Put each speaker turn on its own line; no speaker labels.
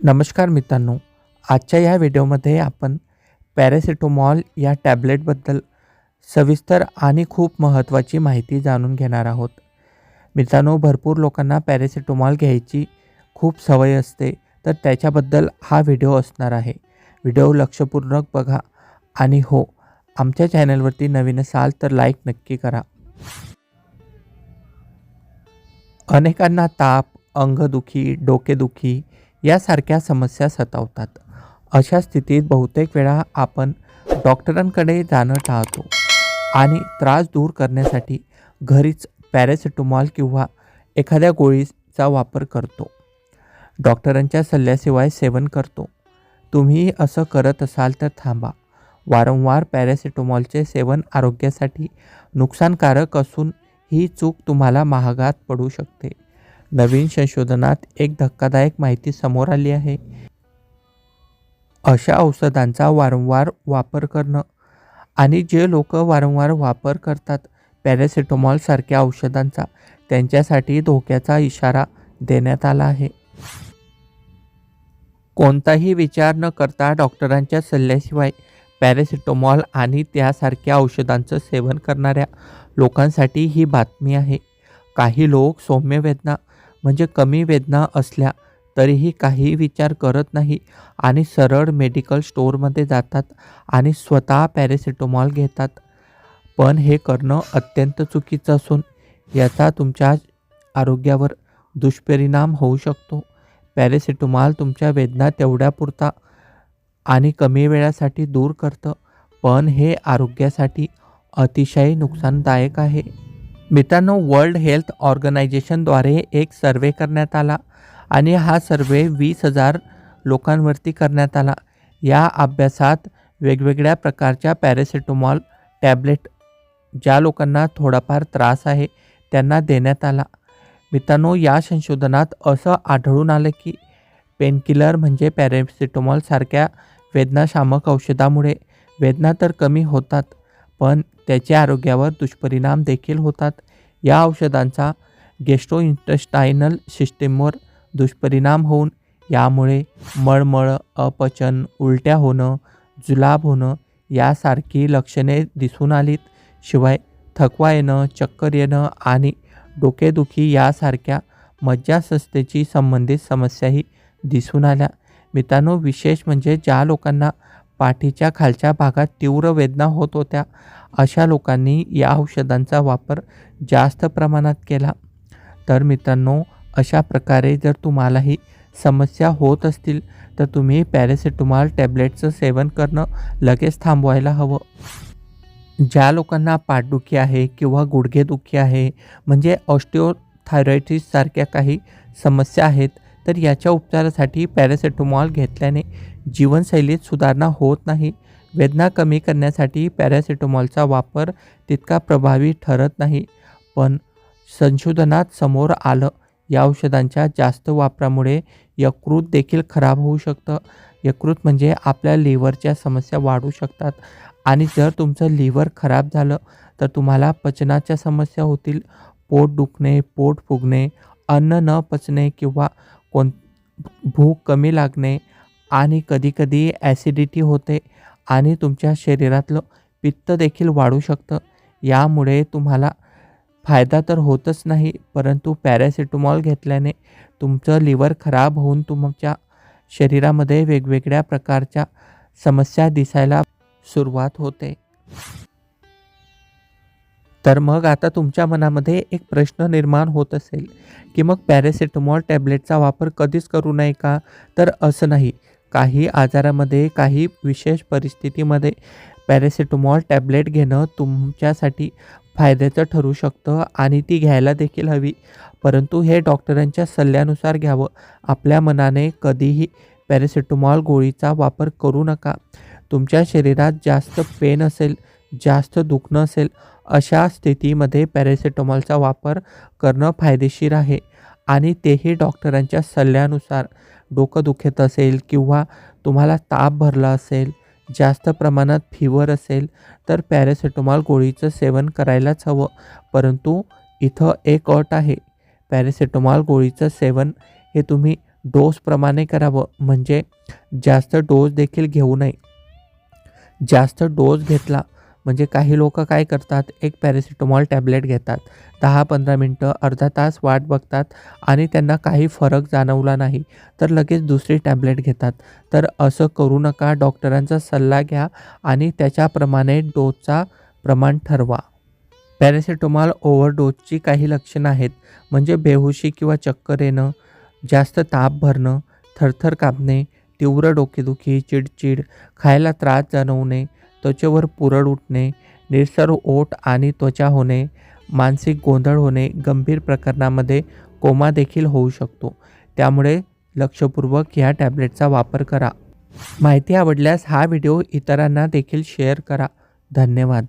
नमस्कार मित्रांनो, आजच्या या व्हिडिओमध्ये आपण पॅरासिटामॉल या टॅब्लेटबद्दल सविस्तर आणि खूप महत्त्वाची माहिती जाणून घेणार आहोत. मित्रांनो, भरपूर लोकांना पॅरासिटामॉल घ्यायची खूप सवय असते, तर त्याच्याबद्दल हा व्हिडिओ असणार आहे. व्हिडिओ लक्षपूर्वक बघा आणि हो, आमच्या चॅनलवरती नवीन असाल तर लाईक नक्की करा. अनेकांना ताप, अंगदुखी, डोकेदुखी यासारख्या समस्या सतावतात. अशा स्थितीत बहुतेक वेळा आपण डॉक्टरांकडे जाणं टाळतो आणि त्रास दूर करण्यासाठी घरीच पॅरासिटामॉल किंवा एखाद्या गोळीचा वापर करतो. डॉक्टरांच्या सल्ल्याशिवाय सेवन करतो. तुम्ही असं करत असाल तर थांबा. वारंवार पॅरासिटामॉलचे सेवन आरोग्यासाठी नुकसानकारक असून ही चूक तुम्हाला महागात पडू शकते. नवीन संशोधनात एक धक्कादायक माहिती समोर आली आहे. अशा औषधांचा वारंवार वापर करणं आणि जे लोक वारंवार वापर करतात पॅरासिटामॉल सारख्या औषधांचा, त्यांच्यासाठी धोक्याचा इशारा देण्यात आला आहे. कोणताही विचार न करता डॉक्टरांच्या सल्ल्याशिवाय पॅरासिटामॉल आणि त्यासारख्या औषधांचं सेवन करणाऱ्या लोकांसाठी ही बातमी आहे. काही लोक सौम्य वेदना म्हणजे कमी वेदना असल्या तरीही काही विचार करत नाही आणि सरळ मेडिकल स्टोअरमध्ये जातात आणि स्वतः पॅरासिटामॉल घेतात. पण हे करणं अत्यंत चुकीचं असून याचा तुमच्या आरोग्यावर दुष्परिणाम होऊ शकतो. पॅरासिटामॉल तुमच्या वेदना तेवढ्यापुरता आणि कमी वेळासाठी दूर करतं, पण हे आरोग्यासाठी अतिशय नुकसानदायक आहे. मित्रांनो, वर्ल्ड हेल्थ ऑर्गनायझेशनद्वारे एक सर्वे करण्यात आला आणि हा सर्वे 20,000 लोकांवरती करण्यात आला. या अभ्यासात वेगवेगळ्या प्रकारच्या पॅरासिटामॉल टॅब्लेट ज्या लोकांना थोडाफार त्रास आहे त्यांना देण्यात आला. मित्रांनो, या संशोधनात असं आढळून आलं की पेनकिलर म्हणजे पॅरासिटामॉल सारख्या वेदनाशामक औषधामुळे वेदना तर कमी होतात, पण त्याचे आरोग्यावर दुष्परिणाम देखील होतात. या औषधांचा गॅस्ट्रोइंटेस्टायनल सिस्टीमवर दुष्परिणाम होऊन यामुळे मळमळ, अपचन, उलट्या होणं, जुलाब होणं यासारखी लक्षणे दिसून आलीत. शिवाय थकवा येणं, चक्कर येणं आणि डोकेदुखी यासारख्या मज्जासंस्थेशी संबंधित समस्याही दिसून आल्या. मित्रांनो, विशेष म्हणजे ज्या लोकांना पाठीच्या खालच्या भागात तीव्र वेदना होत होत्या अशा लोकांनी या औषधांचा वापर जास्त प्रमाणात केला. तर मित्रांनो, अशा प्रकारे जर तुम्हालाही समस्या होत असतील तर तुम्ही पॅरासिटामॉल टॅब्लेटचं सेवन करणं लगेच थांबवायला हवं. ज्या लोकांना पाठदुखी आहे किंवा गुडघेदुखी आहे म्हणजे ऑस्टिओथायरॉइटिस सारख्या काही समस्या आहेत, तर याच्या उपचारासाठी पॅरासिटामॉल घेतल्याने जीवनशैलीत सुधारणा होत नाही. वेदना कमी करण्यासाठी पॅरासिटामॉलचा वापर तितका प्रभावी ठरत नाही. पण संशोधनात समोर आलं या औषधांच्या जास्त वापरामुळे यकृत देखील खराब होऊ शकतं. यकृत म्हणजे आपल्या लिव्हरच्या समस्या वाढू शकतात आणि जर तुमचं लिव्हर खराब झालं तर तुम्हाला पचनाच्या समस्या होतील. पोट दुखणे, पोट फुगणे, अन्न न पचणे किंवा भूक कमी लागणे आणि कधीकधी ॲसिडिटी होते आणि तुमच्या शरीरातलं पित्त देखील वाढू शकतं. यामुळे तुम्हाला फायदा तर होतच नाही, परंतु पॅरासिटामॉल घेतल्याने तुमचं लिव्हर खराब होऊन तुमच्या शरीरामध्ये वेगवेगळ्या प्रकारच्या समस्या दिसायला सुरुवात होते. तर मग आता तुमच्या मनामध्ये एक प्रश्न निर्माण होत असेल की मग पॅरासिटामॉल टॅब्लेटचा वापर कधीच करू नये का? तर असं नाही. काही आजारामध्ये, काही विशेष परिस्थितीमध्ये पॅरासिटामॉल टॅब्लेट घेणं तुमच्यासाठी फायद्याचं ठरू शकतं आणि ती घ्यायला देखील हवी. परंतु हे डॉक्टरांच्या सल्ल्यानुसार घ्यावं. आपल्या मनाने कधीही पॅरासिटामॉल गोळीचा वापर करू नका. तुमच्या शरीरात जास्त पेन असेल, जास्त दुखणं असेल, अशा स्थितीमध्ये पॅरासिटामॉलचा वापर करणं फायदेशीर आहे आणि तेही डॉक्टरांच्या सल्ल्यानुसार. डोकं दुखत असेल किंवा तुम्हाला ताप भरला असेल, जास्त प्रमाणात फीवर असेल तर पॅरासिटामॉल गोळीचं सेवन करायलाच हवं. परंतु इथं एक अट आहे. पॅरासिटामॉल गोळीचं सेवन हे तुम्ही डोसप्रमाणे करावं, म्हणजे जास्त डोस देखील घेऊ नये. जास्त डोस घेतला म्हणजे काही लोकं काय करतात, एक पॅरासिटामॉल टॅबलेट घेतात, 10-15 मिनटं, अर्धा तास वाट बघतात आणि त्यांना काही फरक जाणवला नाही, तर लगेच दुसरी टॅबलेट घेतात. तर असं करू नका. डॉक्टरांचा सल्ला घ्या आणि त्याच्याप्रमाणे डोसचा प्रमाण ठरवा. पॅरासिटामॉल ओव्हरडोसची काही लक्षणं आहेत, म्हणजे बेहोशी किंवा चक्कर येणं, जास्त ताप भरणं, थरथर कापणे, तीव्र डोकेदुखी, चिडचिड, खायला त्रास जाणवणे, त्वचेवर पुरळ उठणे, निळसर ओठ आणि त्वचा होणे, मानसिक गोंधळ होणे, गंभीर प्रकरणामध्ये कोमा देखील होऊ शकतो. त्यामुळे लक्षपूर्वक ह्या टॅबलेटचा वापर करा. माहिती आवडल्यास हा व्हिडिओ इतरांना देखील शेअर करा. धन्यवाद.